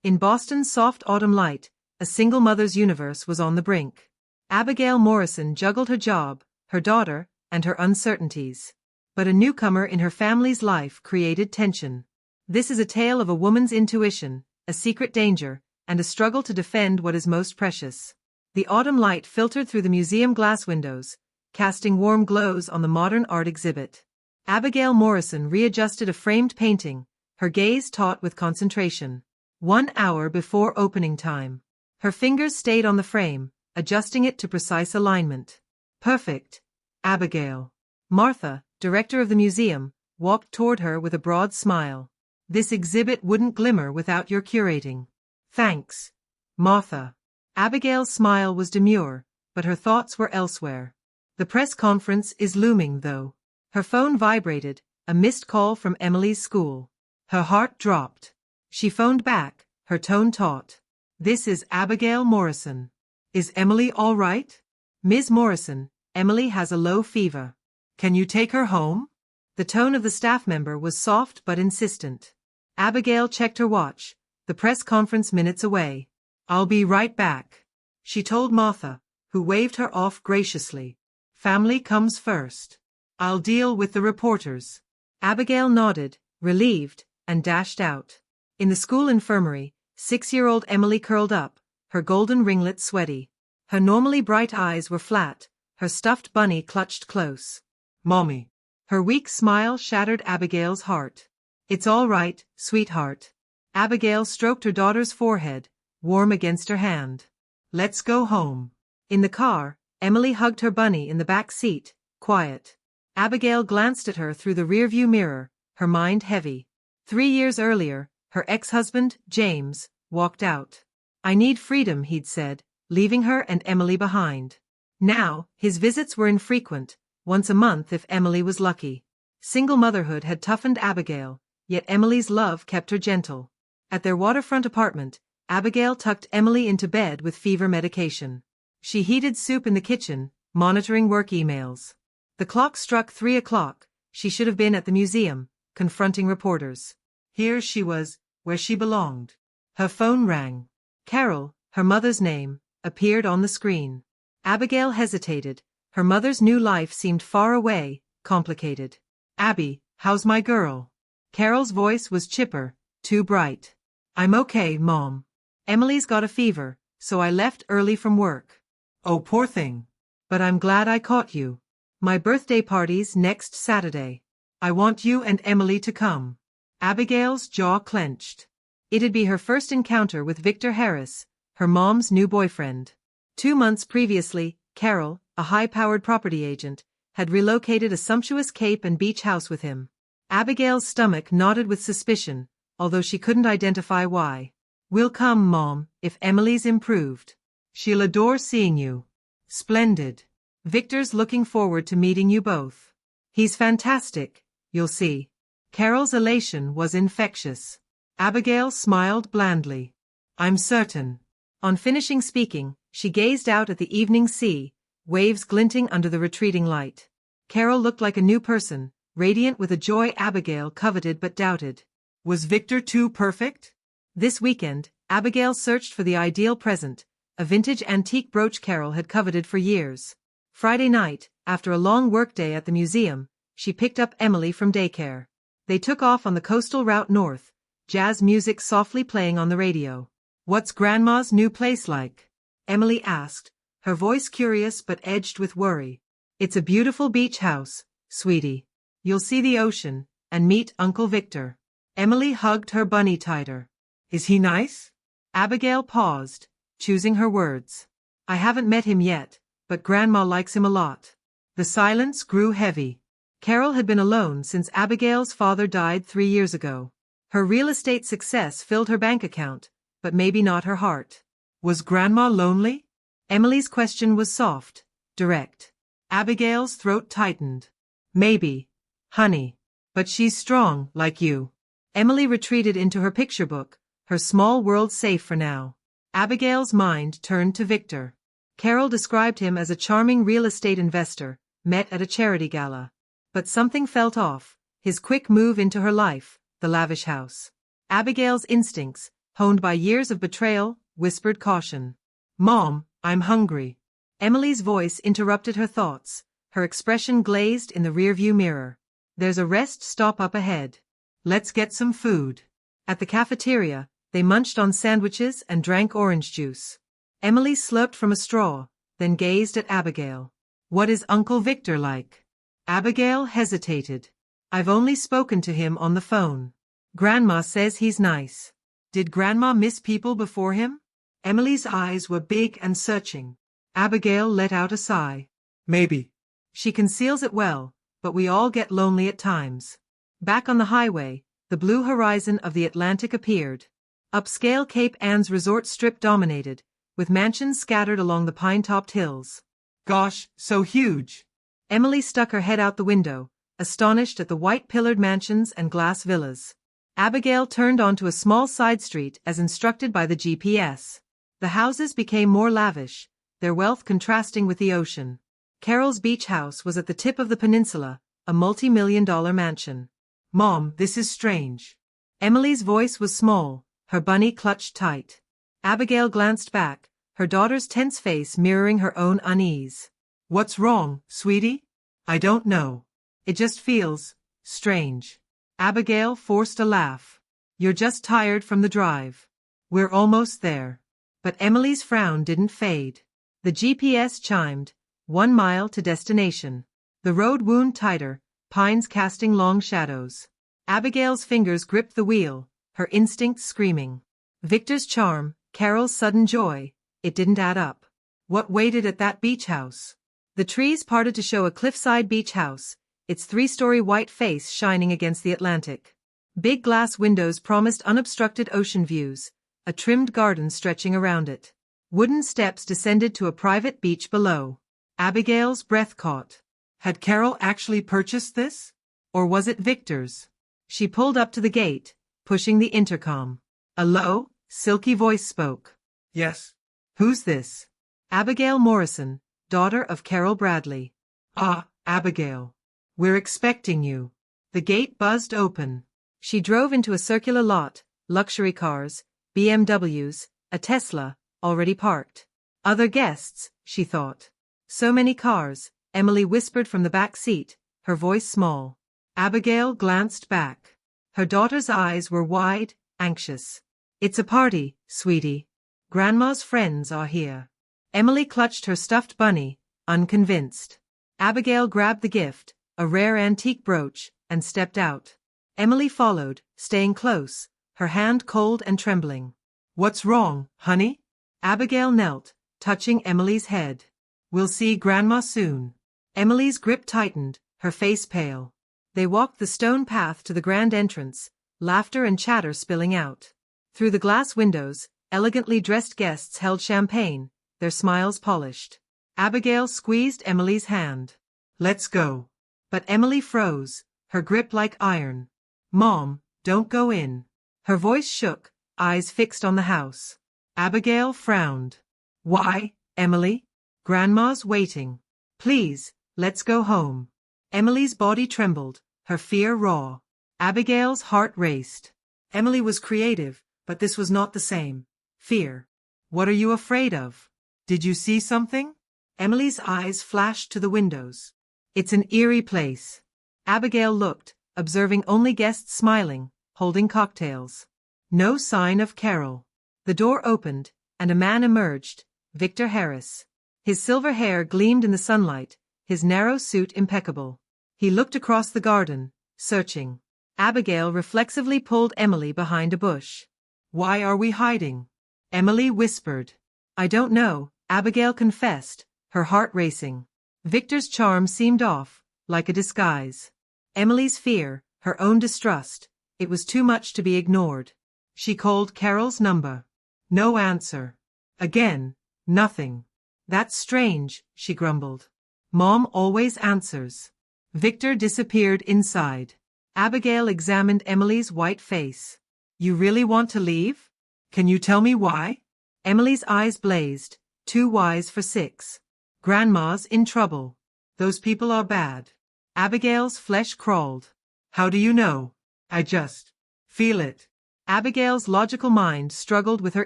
In Boston's soft autumn light, a single mother's universe was on the brink. Abigail Morrison juggled her job, her daughter, and her uncertainties. But a newcomer in her family's life created tension. This is a tale of a woman's intuition, a secret danger, and a struggle to defend what is most precious. The autumn light filtered through the museum glass windows, casting warm glows on the modern art exhibit. Abigail Morrison readjusted a framed painting, her gaze taut with concentration. 1 hour before opening time. Her fingers stayed on the frame, adjusting it to precise alignment. Perfect, Abigail. Martha, director of the museum, walked toward her with a broad smile. This exhibit wouldn't glimmer without your curating. Thanks, Martha. Abigail's smile was demure, but her thoughts were elsewhere. The press conference is looming, though. Her phone vibrated, a missed call from Emily's school. Her heart dropped. She phoned back, her tone taut. This is Abigail Morrison. Is Emily all right? Ms. Morrison, Emily has a low fever. Can you take her home? The tone of the staff member was soft but insistent. Abigail checked her watch, the press conference minutes away. I'll be right back, she told Martha, who waved her off graciously. Family comes first. I'll deal with the reporters. Abigail nodded, relieved, and dashed out. In the school infirmary, 6-year-old Emily curled up, her golden ringlets sweaty. Her normally bright eyes were flat, her stuffed bunny clutched close. Mommy. Her weak smile shattered Abigail's heart. It's all right, sweetheart. Abigail stroked her daughter's forehead, warm against her hand. Let's go home. In the car, Emily hugged her bunny in the back seat, quiet. Abigail glanced at her through the rearview mirror, her mind heavy. 3 years earlier, her ex-husband, James, walked out. I need freedom, he'd said, leaving her and Emily behind. Now, his visits were infrequent, once a month if Emily was lucky. Single motherhood had toughened Abigail, yet Emily's love kept her gentle. At their waterfront apartment, Abigail tucked Emily into bed with fever medication. She heated soup in the kitchen, monitoring work emails. The clock struck 3 o'clock, she should have been at the museum, confronting reporters. Here she was, where she belonged. Her phone rang. Carol, her mother's name, appeared on the screen. Abigail hesitated, her mother's new life seemed far away, complicated. Abby, how's my girl? Carol's voice was chipper, too bright. I'm okay, Mom. Emily's got a fever, so I left early from work. Oh, poor thing. But I'm glad I caught you. My birthday party's next Saturday. I want you and Emily to come. Abigail's jaw clenched. It'd be her first encounter with Victor Harris, her mom's new boyfriend. 2 months previously, Carol, a high-powered property agent, had relocated a sumptuous Cape and beach house with him. Abigail's stomach knotted with suspicion, although she couldn't identify why. We'll come, Mom, if Emily's improved. She'll adore seeing you. Splendid. Victor's looking forward to meeting you both. He's fantastic, you'll see. Carol's elation was infectious. Abigail smiled blandly. I'm certain. On finishing speaking, she gazed out at the evening sea, waves glinting under the retreating light. Carol looked like a new person, radiant with a joy Abigail coveted but doubted. Was Victor too perfect? This weekend, Abigail searched for the ideal present, a vintage antique brooch Carol had coveted for years. Friday night, after a long workday at the museum, she picked up Emily from daycare. They took off on the coastal route north, jazz music softly playing on the radio. What's Grandma's new place like? Emily asked, her voice curious but edged with worry. It's a beautiful beach house, sweetie. You'll see the ocean, and meet Uncle Victor. Emily hugged her bunny tighter. Is he nice? Abigail paused, choosing her words. I haven't met him yet, but Grandma likes him a lot. The silence grew heavy. Carol had been alone since Abigail's father died 3 years ago. Her real estate success filled her bank account, but maybe not her heart. Was Grandma lonely? Emily's question was soft, direct. Abigail's throat tightened. Maybe, honey. But she's strong, like you. Emily retreated into her picture book, her small world safe for now. Abigail's mind turned to Victor. Carol described him as a charming real estate investor, met at a charity gala. But something felt off, his quick move into her life, the lavish house. Abigail's instincts, honed by years of betrayal, whispered caution. "Mom, I'm hungry." Emily's voice interrupted her thoughts, her expression glazed in the rearview mirror. "There's a rest stop up ahead. Let's get some food." At the cafeteria, they munched on sandwiches and drank orange juice. Emily slurped from a straw, then gazed at Abigail. "What is Uncle Victor like?" Abigail hesitated. "I've only spoken to him on the phone. Grandma says he's nice." "Did Grandma miss people before him?" Emily's eyes were big and searching. Abigail let out a sigh. "Maybe. She conceals it well, but we all get lonely at times." Back on the highway, the blue horizon of the Atlantic appeared. Upscale Cape Anne's resort strip dominated, with mansions scattered along the pine-topped hills. "Gosh, so huge!" Emily stuck her head out the window, astonished at the white-pillared mansions and glass villas. Abigail turned onto a small side street as instructed by the GPS. The houses became more lavish, their wealth contrasting with the ocean. Carol's beach house was at the tip of the peninsula, a multi-million-dollar mansion. "Mom, this is strange." Emily's voice was small, her bunny clutched tight. Abigail glanced back, her daughter's tense face mirroring her own unease. "What's wrong, sweetie?" "I don't know. It just feels strange." Abigail forced a laugh. "You're just tired from the drive. We're almost there." But Emily's frown didn't fade. The GPS chimed, 1 mile to destination. The road wound tighter, pines casting long shadows. Abigail's fingers gripped the wheel, her instincts screaming. Victor's charm, Carol's sudden joy, it didn't add up. What waited at that beach house? The trees parted to show a cliffside beach house, its 3-story white face shining against the Atlantic. Big glass windows promised unobstructed ocean views, a trimmed garden stretching around it. Wooden steps descended to a private beach below. Abigail's breath caught. Had Carol actually purchased this? Or was it Victor's? She pulled up to the gate, pushing the intercom. A low, silky voice spoke. "Yes. Who's this?" "Abigail Morrison, daughter of Carol Bradley." "Ah, Abigail. We're expecting you." The gate buzzed open. She drove into a circular lot, luxury cars, BMWs, a Tesla, already parked. Other guests, she thought. "So many cars," Emily whispered from the back seat, her voice small. Abigail glanced back. Her daughter's eyes were wide, anxious. "It's a party, sweetie. Grandma's friends are here." Emily clutched her stuffed bunny, unconvinced. Abigail grabbed the gift, a rare antique brooch, and stepped out. Emily followed, staying close, her hand cold and trembling. "What's wrong, honey?" Abigail knelt, touching Emily's head. "We'll see Grandma soon." Emily's grip tightened, her face pale. They walked the stone path to the grand entrance, laughter and chatter spilling out. Through the glass windows, elegantly dressed guests held champagne, their smiles polished. Abigail squeezed Emily's hand. "Let's go." But Emily froze, her grip like iron. "Mom, don't go in." Her voice shook, eyes fixed on the house. Abigail frowned. "Why, Emily? Grandma's waiting. Please, let's go home." Emily's body trembled, her fear raw. Abigail's heart raced. Emily was creative, but this was not the same. Fear. "What are you afraid of? Did you see something?" Emily's eyes flashed to the windows. "It's an eerie place." Abigail looked, observing only guests smiling, holding cocktails. No sign of Carol. The door opened, and a man emerged, Victor Harris. His silver hair gleamed in the sunlight, his narrow suit impeccable. He looked across the garden, searching. Abigail reflexively pulled Emily behind a bush. "Why are we hiding?" Emily whispered. "I don't know," Abigail confessed, her heart racing. Victor's charm seemed off, like a disguise. Emily's fear, her own distrust, it was too much to be ignored. She called Carol's number. No answer. Again, nothing. "That's strange," she grumbled. "Mom always answers." Victor disappeared inside. Abigail examined Emily's white face. "You really want to leave? Can you tell me why?" Emily's eyes blazed, too wise for 6. "Grandma's in trouble. Those people are bad." Abigail's flesh crawled. "How do you know?" "I just feel it." Abigail's logical mind struggled with her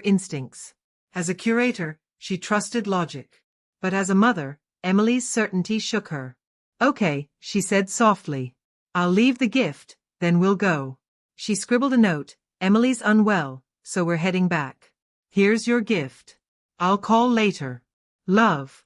instincts. As a curator, she trusted logic. But as a mother, Emily's certainty shook her. "Okay," she said softly. "I'll leave the gift, then we'll go." She scribbled a note, "Emily's unwell, so we're heading back. Here's your gift. I'll call later. Love.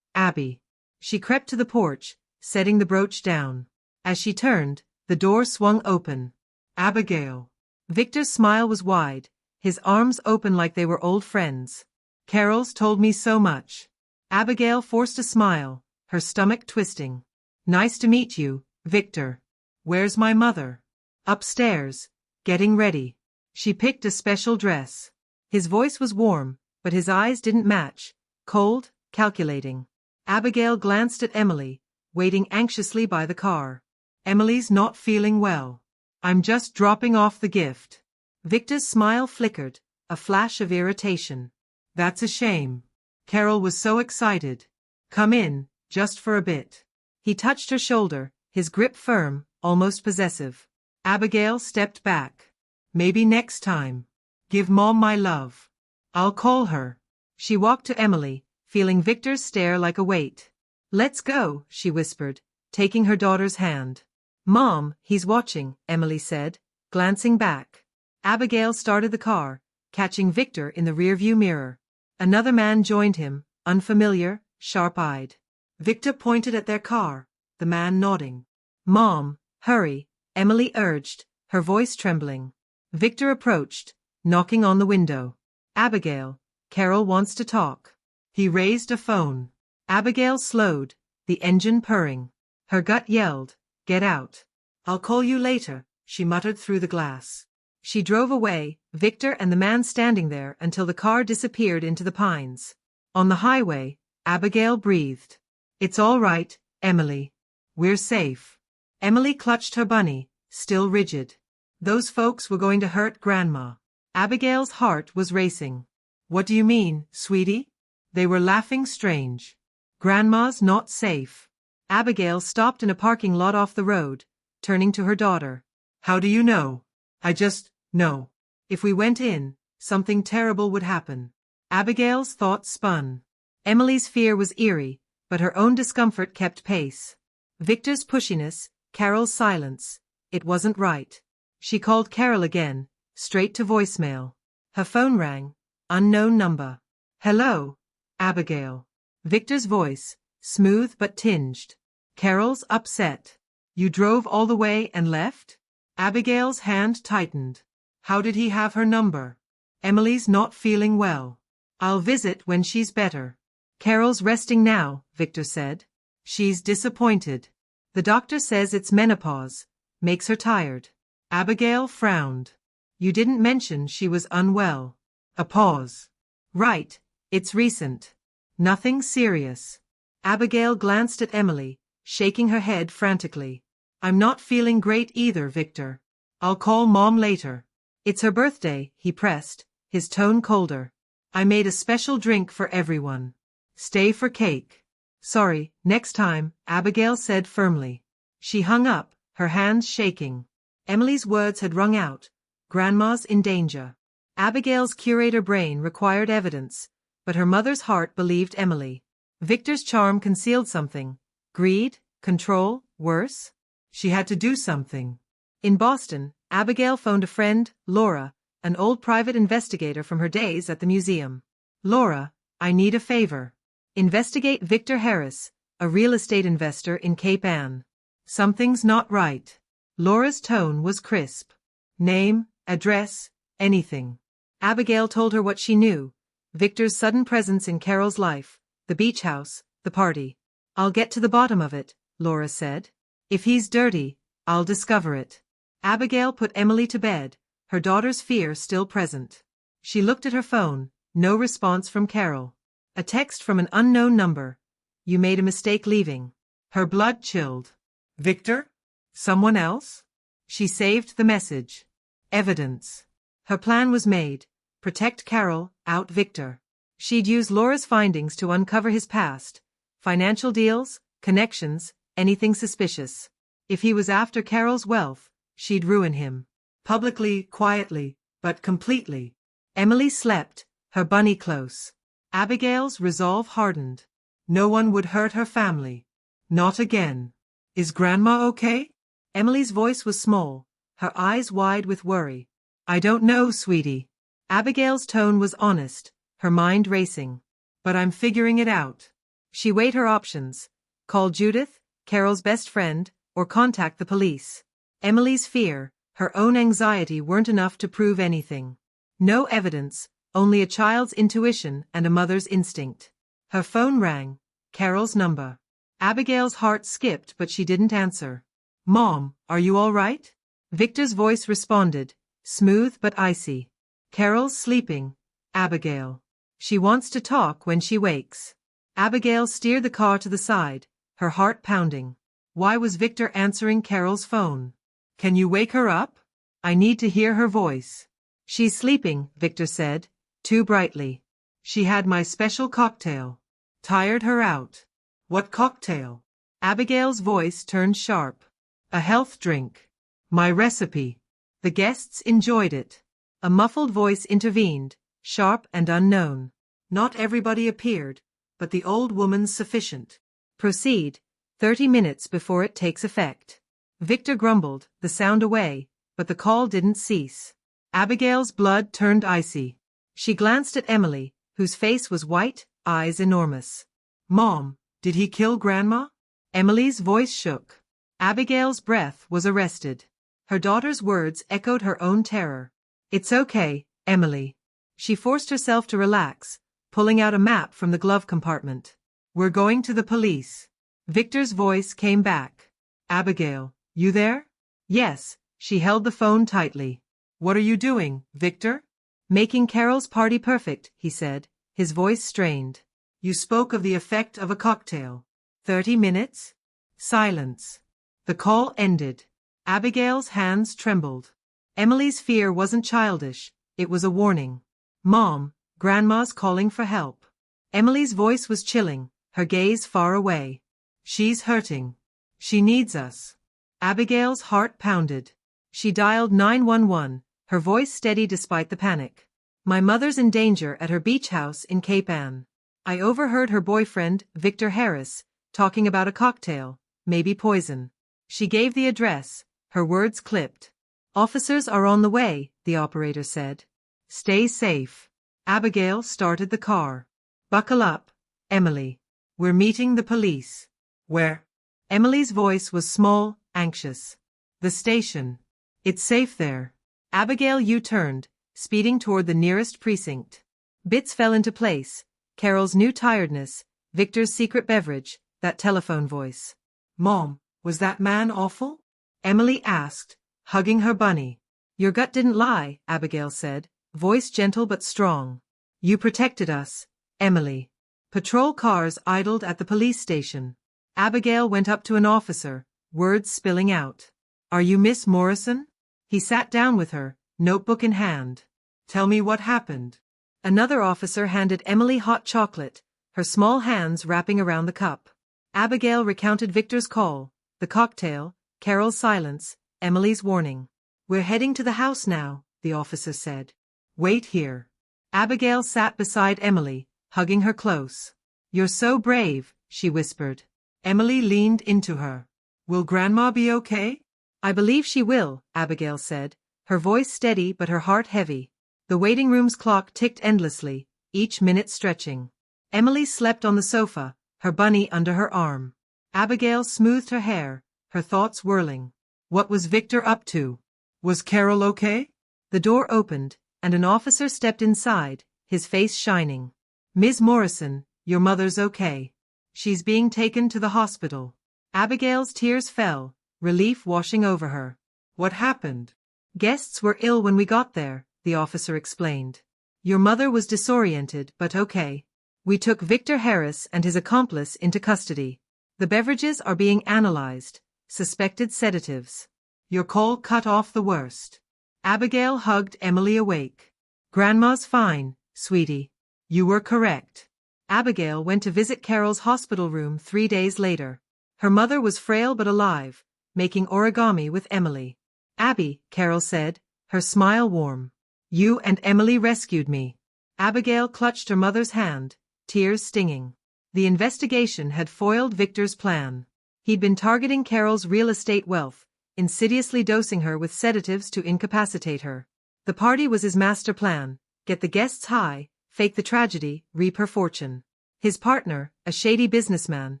Abby." She crept to the porch, setting the brooch down. As she turned, the door swung open. "Abigail." Victor's smile was wide, his arms open like they were old friends. "Carol's told me so much." Abigail forced a smile, her stomach twisting. "Nice to meet you, Victor. Where's my mother?" "Upstairs, getting ready." She picked a special dress. His voice was warm, but his eyes didn't match, cold, calculating. Abigail glanced at Emily, waiting anxiously by the car. "Emily's not feeling well. I'm just dropping off the gift." Victor's smile flickered, a flash of irritation. "That's a shame. Carol was so excited. Come in, just for a bit." He touched her shoulder, his grip firm, almost possessive. Abigail stepped back. "Maybe next time. Give Mom my love. I'll call her." She walked to Emily, feeling Victor's stare like a weight. "Let's go," she whispered, taking her daughter's hand. "Mom, he's watching," Emily said, glancing back. Abigail started the car, catching Victor in the rearview mirror. Another man joined him, unfamiliar, sharp-eyed. Victor pointed at their car, the man nodding. "Mom, hurry," Emily urged, her voice trembling. Victor approached, knocking on the window. "Abigail, Carol wants to talk." He raised a phone. Abigail slowed, the engine purring. Her gut yelled, "Get out." "I'll call you later," she muttered through the glass. She drove away, Victor and the man standing there until the car disappeared into the pines. On the highway, Abigail breathed. "It's all right, Emily. We're safe." Emily clutched her bunny, still rigid. Those folks were going to hurt Grandma. Abigail's heart was racing. "What do you mean, sweetie?" They were laughing strange. "Grandma's not safe." Abigail stopped in a parking lot off the road, turning to her daughter. "How do you know?" "I just know. If we went in, something terrible would happen." Abigail's thoughts spun. Emily's fear was eerie, but her own discomfort kept pace. Victor's pushiness, Carol's silence. It wasn't right. She called Carol again, straight to voicemail. Her phone rang. Unknown number. "Hello, Abigail." Victor's voice, smooth but tinged. "Carol's upset. You drove all the way and left?" Abigail's hand tightened. "How did he have her number?" "Emily's not feeling well. I'll visit when she's better." "Carol's resting now," Victor said. "She's disappointed. The doctor says it's menopause, makes her tired." Abigail frowned. "You didn't mention she was unwell." A pause. "Right, it's recent. Nothing serious." Abigail glanced at Emily, shaking her head frantically. "I'm not feeling great either, Victor. I'll call Mom later." "It's her birthday," he pressed, his tone colder. "I made a special drink for everyone. Stay for cake." "Sorry, next time," Abigail said firmly. She hung up, her hands shaking. Emily's words had rung out. Grandma's in danger. Abigail's curator brain required evidence, but her mother's heart believed Emily. Victor's charm concealed something. Greed? Control? Worse? She had to do something. In Boston, Abigail phoned a friend, Laura, an old private investigator from her days at the museum. "Laura, I need a favor. Investigate Victor Harris, a real estate investor in Cape Ann. Something's not right." Laura's tone was crisp. "Name, address, anything." Abigail told her what she knew. Victor's sudden presence in Carol's life, the beach house, the party. "I'll get to the bottom of it," Laura said. "If he's dirty, I'll discover it." Abigail put Emily to bed, her daughter's fear still present. She looked at her phone, no response from Carol. A text from an unknown number. "You made a mistake leaving." Her blood chilled. "Victor? Someone else?" She saved the message. Evidence. Her plan was made. Protect Carol, out Victor. She'd use Laura's findings to uncover his past. Financial deals, connections, anything suspicious. If he was after Carol's wealth, she'd ruin him. Publicly, quietly, but completely. Emily slept, her bunny close. Abigail's resolve hardened. No one would hurt her family. Not again. Is Grandma okay? Emily's voice was small, her eyes wide with worry. I don't know, sweetie. Abigail's tone was honest, her mind racing. But I'm figuring it out. She weighed her options. Call Judith, Carol's best friend, or contact the police. Emily's fear, her own anxiety weren't enough to prove anything. No evidence, only a child's intuition and a mother's instinct. Her phone rang, Carol's number. Abigail's heart skipped but she didn't answer. Mom, are you all right? Victor's voice responded, smooth but icy. Carol's sleeping, Abigail. She wants to talk when she wakes. Abigail steered the car to the side, her heart pounding. Why was Victor answering Carol's phone? Can you wake her up? I need to hear her voice. She's sleeping, Victor said, too brightly. She had my special cocktail. Tired her out. What cocktail? Abigail's voice turned sharp. A health drink. My recipe. The guests enjoyed it. A muffled voice intervened, sharp and unknown. Not everybody appeared, but the old woman's sufficient. Proceed, 30 minutes before it takes effect. Victor grumbled, the sound away, but the call didn't cease. Abigail's blood turned icy. She glanced at Emily, whose face was white, eyes enormous. Mom, did he kill Grandma? Emily's voice shook. Abigail's breath was arrested. Her daughter's words echoed her own terror. It's okay, Emily. She forced herself to relax, pulling out a map from the glove compartment. We're going to the police. Victor's voice came back. Abigail, you there? Yes, she held the phone tightly. What are you doing, Victor? Making Carol's party perfect, he said, his voice strained. You spoke of the effect of a cocktail. 30 minutes? Silence. The call ended. Abigail's hands trembled. Emily's fear wasn't childish, it was a warning. Mom, Grandma's calling for help. Emily's voice was chilling, her gaze far away. She's hurting. She needs us. Abigail's heart pounded. She dialed 911, her voice steady despite the panic. My mother's in danger at her beach house in Cape Ann. I overheard her boyfriend, Victor Harris, talking about a cocktail, maybe poison. She gave the address, her words clipped. Officers are on the way, the operator said. Stay safe. Abigail started the car. Buckle up, Emily. We're meeting the police. Where? Emily's voice was small, anxious. The station. It's safe there. Abigail U-turned, speeding toward the nearest precinct. Bits fell into place. Carol's new tiredness, Victor's secret beverage, that telephone voice. Mom, was that man awful? Emily asked, hugging her bunny. Your gut didn't lie, Abigail said, voice gentle but strong. You protected us, Emily. Patrol cars idled at the police station. Abigail went up to an officer, words spilling out. Are you Miss Morrison? He sat down with her, notebook in hand. Tell me what happened. Another officer handed Emily hot chocolate, her small hands wrapping around the cup. Abigail recounted Victor's call, the cocktail, Carol's silence, Emily's warning. We're heading to the house now, the officer said. Wait here. Abigail sat beside Emily, hugging her close. You're so brave, she whispered. Emily leaned into her. Will Grandma be okay? I believe she will, Abigail said, her voice steady but her heart heavy. The waiting room's clock ticked endlessly, each minute stretching. Emily slept on the sofa, her bunny under her arm. Abigail smoothed her hair, her thoughts whirling. What was Victor up to? Was Carol okay? The door opened, and an officer stepped inside, his face shining. Ms. Morrison, your mother's okay. She's being taken to the hospital. Abigail's tears fell, relief washing over her. What happened? Guests were ill when we got there, the officer explained. Your mother was disoriented, but okay. We took Victor Harris and his accomplice into custody. The beverages are being analyzed, suspected sedatives. Your call cut off the worst. Abigail hugged Emily awake. Grandma's fine, sweetie. You were correct. Abigail went to visit Carol's hospital room 3 days later. Her mother was frail but alive, making origami with Emily. Abby, Carol said, her smile warm. You and Emily rescued me. Abigail clutched her mother's hand, tears stinging. The investigation had foiled Victor's plan. He'd been targeting Carol's real estate wealth, insidiously dosing her with sedatives to incapacitate her. The party was his master plan: get the guests high, fake the tragedy, reap her fortune. His partner, a shady businessman,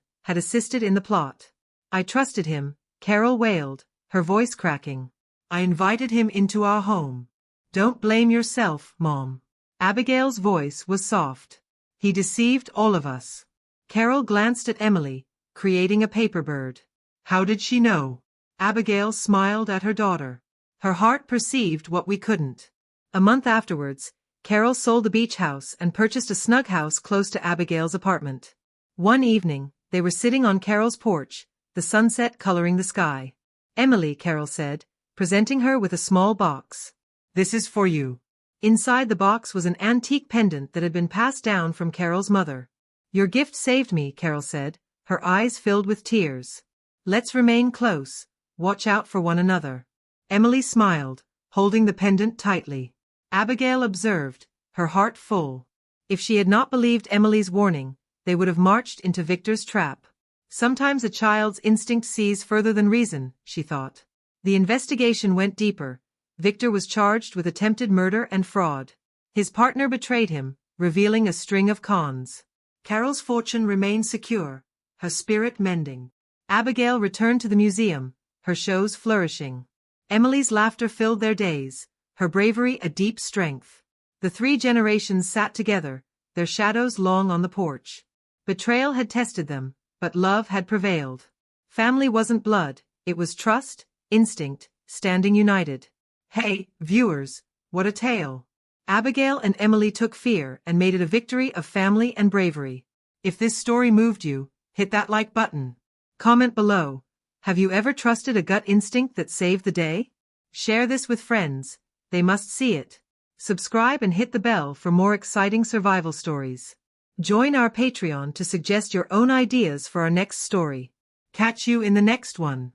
had assisted in the plot. I trusted him, Carol wailed, her voice cracking. I invited him into our home. Don't blame yourself, Mom. Abigail's voice was soft. He deceived all of us. Carol glanced at Emily, creating a paper bird. How did she know? Abigail smiled at her daughter. Her heart perceived what we couldn't. A month afterwards, Carol sold the beach house and purchased a snug house close to Abigail's apartment. One evening, they were sitting on Carol's porch, the sunset coloring the sky. Emily, Carol said, presenting her with a small box. This is for you. Inside the box was an antique pendant that had been passed down from Carol's mother. Your gift saved me, Carol said, her eyes filled with tears. Let's remain close, watch out for one another. Emily smiled, holding the pendant tightly. Abigail observed, her heart full. If she had not believed Emily's warning, they would have marched into Victor's trap. Sometimes a child's instinct sees further than reason, she thought. The investigation went deeper. Victor was charged with attempted murder and fraud. His partner betrayed him, revealing a string of cons. Carol's fortune remained secure, her spirit mending. Abigail returned to the museum, her shows flourishing. Emily's laughter filled their days, her bravery a deep strength. The 3 generations sat together, their shadows long on the porch. Betrayal had tested them, but love had prevailed. Family wasn't blood, it was trust, instinct, standing united. Hey, viewers, what a tale. Abigail and Emily took fear and made it a victory of family and bravery. If this story moved you, hit that like button. Comment below. Have you ever trusted a gut instinct that saved the day? Share this with friends. They must see it. Subscribe and hit the bell for more exciting survival stories. Join our Patreon to suggest your own ideas for our next story. Catch you in the next one.